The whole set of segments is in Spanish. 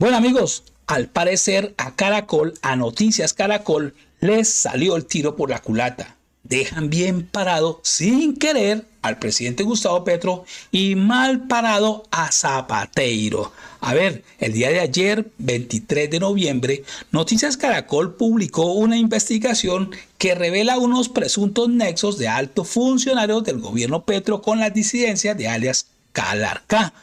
Bueno amigos, al parecer a Caracol, a Noticias Caracol, les salió el tiro por la culata. Dejan bien parado sin querer al presidente Gustavo Petro y mal parado a Zapatero. A ver, el día de ayer, 23 de noviembre, Noticias Caracol publicó una investigación que revela unos presuntos nexos de altos funcionarios del gobierno Petro con las disidencias de alias Calarcá.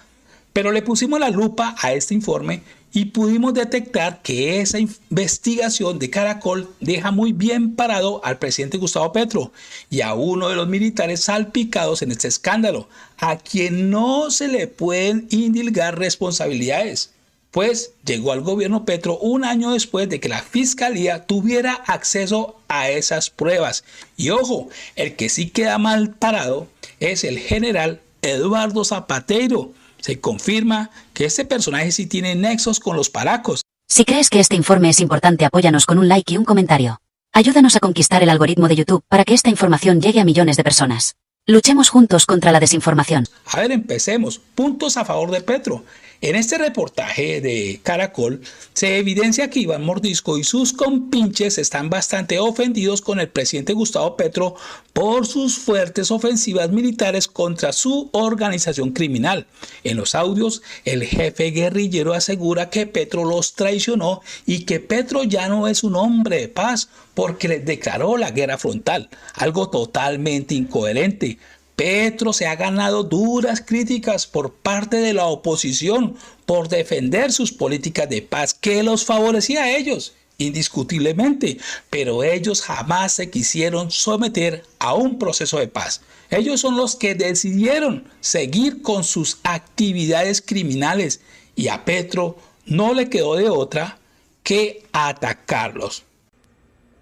Pero le pusimos la lupa a este informe y pudimos detectar que esa investigación de Caracol deja muy bien parado al presidente Gustavo Petro y a uno de los militares salpicados en este escándalo, a quien no se le pueden indilgar responsabilidades, pues llegó al gobierno Petro un año después de que la fiscalía tuviera acceso a esas pruebas. Y ojo, el que sí queda mal parado es el general Eduardo Zapatero. Se confirma que este personaje sí tiene nexos con los paracos. Si crees que este informe es importante, apóyanos con un like y un comentario. Ayúdanos a conquistar el algoritmo de YouTube para que esta información llegue a millones de personas. Luchemos juntos contra la desinformación. A ver, empecemos. Puntos a favor de Petro. En este reportaje de Caracol se evidencia que Iván Mordisco y sus compinches están bastante ofendidos con el presidente Gustavo Petro por sus fuertes ofensivas militares contra su organización criminal. En los audios, el jefe guerrillero asegura que Petro los traicionó y que Petro ya no es un hombre de paz porque les declaró la guerra frontal, algo totalmente incoherente. Petro se ha ganado duras críticas por parte de la oposición por defender sus políticas de paz que los favorecía a ellos, indiscutiblemente, pero ellos jamás se quisieron someter a un proceso de paz. Ellos son los que decidieron seguir con sus actividades criminales y a Petro no le quedó de otra que atacarlos.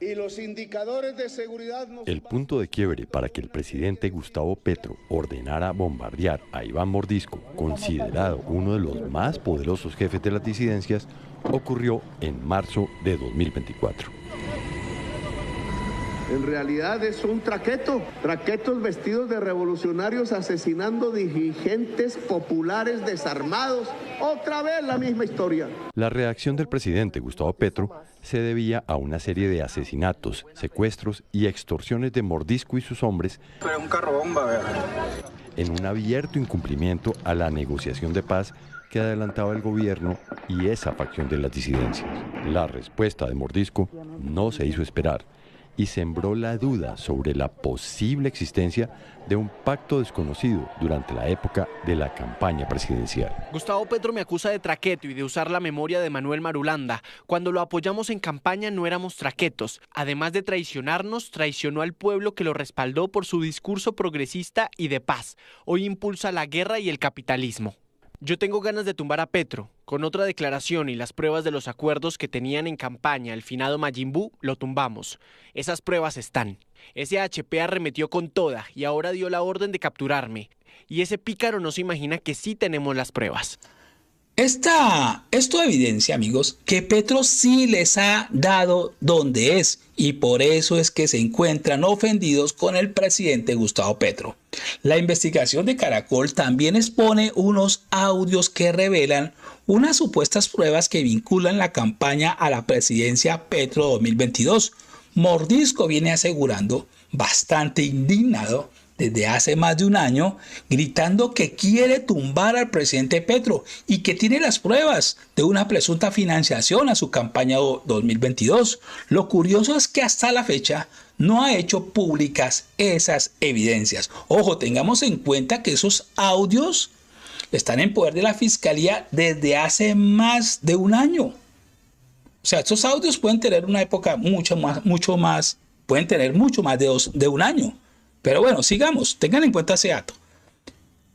Y los indicadores de seguridad El punto de quiebre para que el presidente Gustavo Petro ordenara bombardear a Iván Mordisco, considerado uno de los más poderosos jefes de las disidencias, ocurrió en marzo de 2024. En realidad es un traquetos vestidos de revolucionarios asesinando dirigentes populares desarmados. Otra vez la misma historia. La reacción del presidente Gustavo Petro se debía a una serie de asesinatos, secuestros y extorsiones de Mordisco y sus hombres en un abierto incumplimiento a la negociación de paz que adelantaba el gobierno y esa facción de las disidencias. La respuesta de Mordisco no se hizo esperar y sembró la duda sobre la posible existencia de un pacto desconocido durante la época de la campaña presidencial. Gustavo Petro me acusa de traqueto y de usar la memoria de Manuel Marulanda. Cuando lo apoyamos en campaña no éramos traquetos. Además de traicionarnos, traicionó al pueblo que lo respaldó por su discurso progresista y de paz. Hoy impulsa la guerra y el capitalismo. Yo tengo ganas de tumbar a Petro. Con otra declaración y las pruebas de los acuerdos que tenían en campaña el finado Majin Buu, lo tumbamos. Esas pruebas están. Ese HP arremetió con toda y ahora dio la orden de capturarme. Y ese pícaro no se imagina que sí tenemos las pruebas. Esto evidencia, amigos, que Petro sí les ha dado donde es y por eso es que se encuentran ofendidos con el presidente Gustavo Petro. La investigación de Caracol también expone unos audios que revelan unas supuestas pruebas que vinculan la campaña a la presidencia Petro 2022. Mordisco viene asegurando, bastante indignado, desde hace más de un año, gritando que quiere tumbar al presidente Petro y que tiene las pruebas de una presunta financiación a su campaña 2022. Lo curioso es que hasta la fecha no ha hecho públicas esas evidencias. Ojo, tengamos en cuenta que esos audios están en poder de la fiscalía desde hace más de un año. O sea, estos audios pueden tener una época pueden tener mucho más de un año. Pero bueno, sigamos, tengan en cuenta ese dato.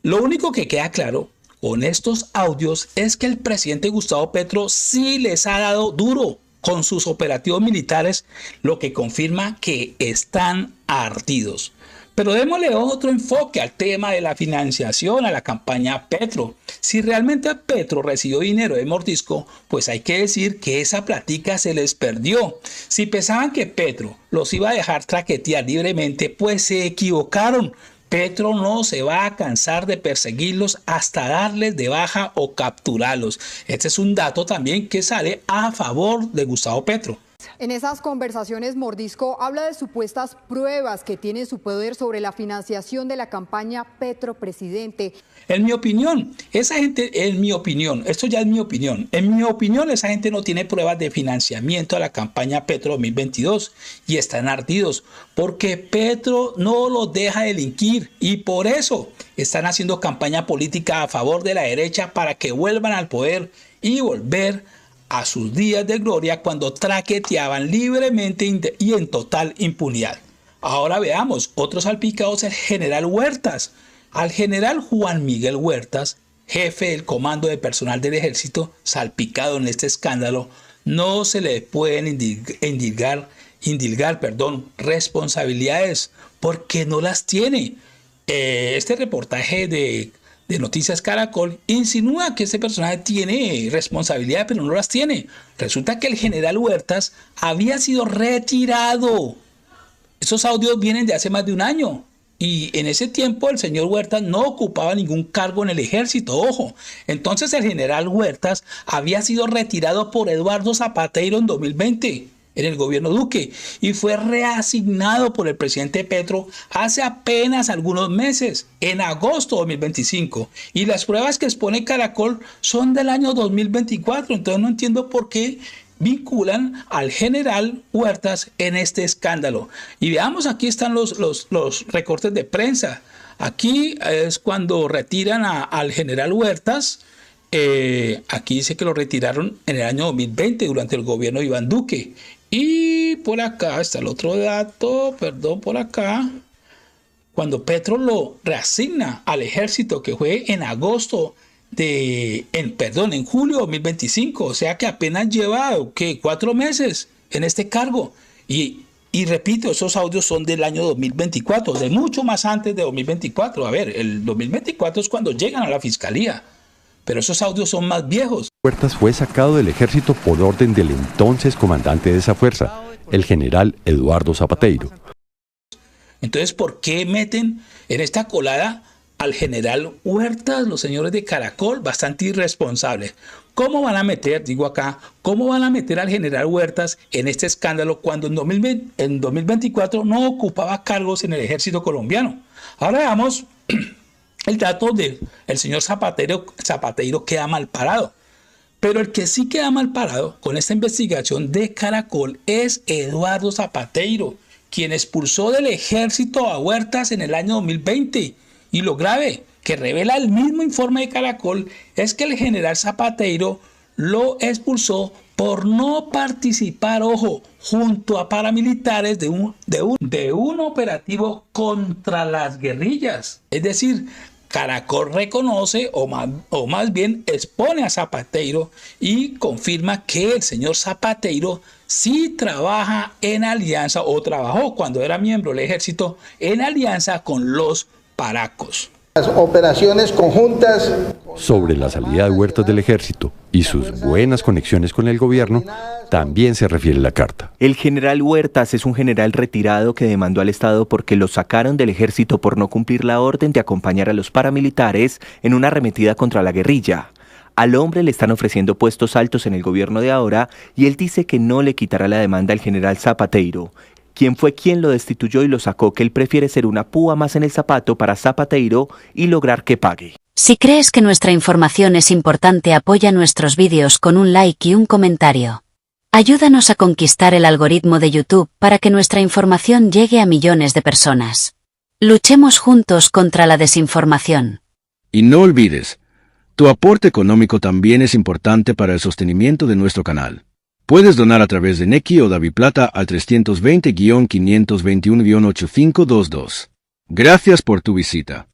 Lo único que queda claro con estos audios es que el presidente Gustavo Petro sí les ha dado duro con sus operativos militares, lo que confirma que están ardidos. Pero démosle otro enfoque al tema de la financiación a la campaña Petro. Si realmente Petro recibió dinero de Mordisco, pues hay que decir que esa plática se les perdió. Si pensaban que Petro los iba a dejar traquetear libremente, pues se equivocaron. Petro no se va a cansar de perseguirlos hasta darles de baja o capturarlos. Este es un dato también que sale a favor de Gustavo Petro. En esas conversaciones, Mordisco habla de supuestas pruebas que tiene en su poder sobre la financiación de la campaña Petro Presidente. En mi opinión, esa gente, esto ya es mi opinión. En mi opinión, esa gente no tiene pruebas de financiamiento a la campaña Petro 2022 y están ardidos porque Petro no los deja delinquir y por eso están haciendo campaña política a favor de la derecha para que vuelvan al poder y volver a sus días de gloria cuando traqueteaban libremente y en total impunidad. Ahora veamos, otros salpicados, el general Huertas. Al general Juan Miguel Huertas, jefe del comando de personal del ejército, salpicado en este escándalo, no se le pueden indilgar responsabilidades porque no las tiene. Este reportaje de Noticias Caracol insinúa que este personaje tiene responsabilidad, pero no las tiene. Resulta que el general Huertas había sido retirado. Esos audios vienen de hace más de un año. Y en ese tiempo el señor Huertas no ocupaba ningún cargo en el ejército, ojo. Entonces el general Huertas había sido retirado por Eduardo Zapateiro en 2020. En el gobierno Duque y fue reasignado por el presidente Petro hace apenas algunos meses, en agosto de 2025. Y las pruebas que expone Caracol son del año 2024. Entonces no entiendo por qué vinculan al general Huertas en este escándalo. Y veamos, aquí están los recortes de prensa. Aquí es cuando retiran al general Huertas. Aquí dice que lo retiraron en el año 2020 durante el gobierno de Iván Duque. Y por acá está el otro dato, por acá, cuando Petro lo reasigna al ejército, que fue en julio de 2025, o sea que apenas lleva 4 meses en este cargo. Y repito, esos audios son del año 2024, de mucho más antes de 2024. A ver, el 2024 es cuando llegan a la fiscalía, pero esos audios son más viejos. Huertas fue sacado del ejército por orden del entonces comandante de esa fuerza, el general Eduardo Zapateiro. Entonces, ¿por qué meten en esta colada al general Huertas, los señores de Caracol? Bastante irresponsables. ¿Cómo van a meter al general Huertas en este escándalo cuando en 2024 no ocupaba cargos en el ejército colombiano? Ahora veamos el dato del señor Zapateiro queda mal parado. Pero el que sí queda mal parado con esta investigación de Caracol es Eduardo Zapateiro, quien expulsó del ejército a Huertas en el año 2020. Y lo grave, que revela el mismo informe de Caracol, es que el general Zapateiro lo expulsó por no participar, ojo, junto a paramilitares de un operativo contra las guerrillas. Es decir, Caracol reconoce o más bien expone a Zapateiro y confirma que el señor Zapateiro sí trabaja en alianza o trabajó cuando era miembro del ejército en alianza con los paracos. Las operaciones conjuntas. Sobre la salida de Huertas del ejército y sus buenas conexiones con el gobierno, también se refiere la carta. El general Huertas es un general retirado que demandó al Estado porque lo sacaron del ejército por no cumplir la orden de acompañar a los paramilitares en una arremetida contra la guerrilla. Al hombre le están ofreciendo puestos altos en el gobierno de ahora y él dice que no le quitará la demanda al general Zapateiro, quien fue quien lo destituyó y lo sacó, que él prefiere ser una púa más en el zapato para Zapateiro y lograr que pague. Si crees que nuestra información es importante, apoya nuestros vídeos con un like y un comentario. Ayúdanos a conquistar el algoritmo de YouTube para que nuestra información llegue a millones de personas. Luchemos juntos contra la desinformación. Y no olvides, tu aporte económico también es importante para el sostenimiento de nuestro canal. Puedes donar a través de Nequi o DaviPlata al 320-521-8522. Gracias por tu visita.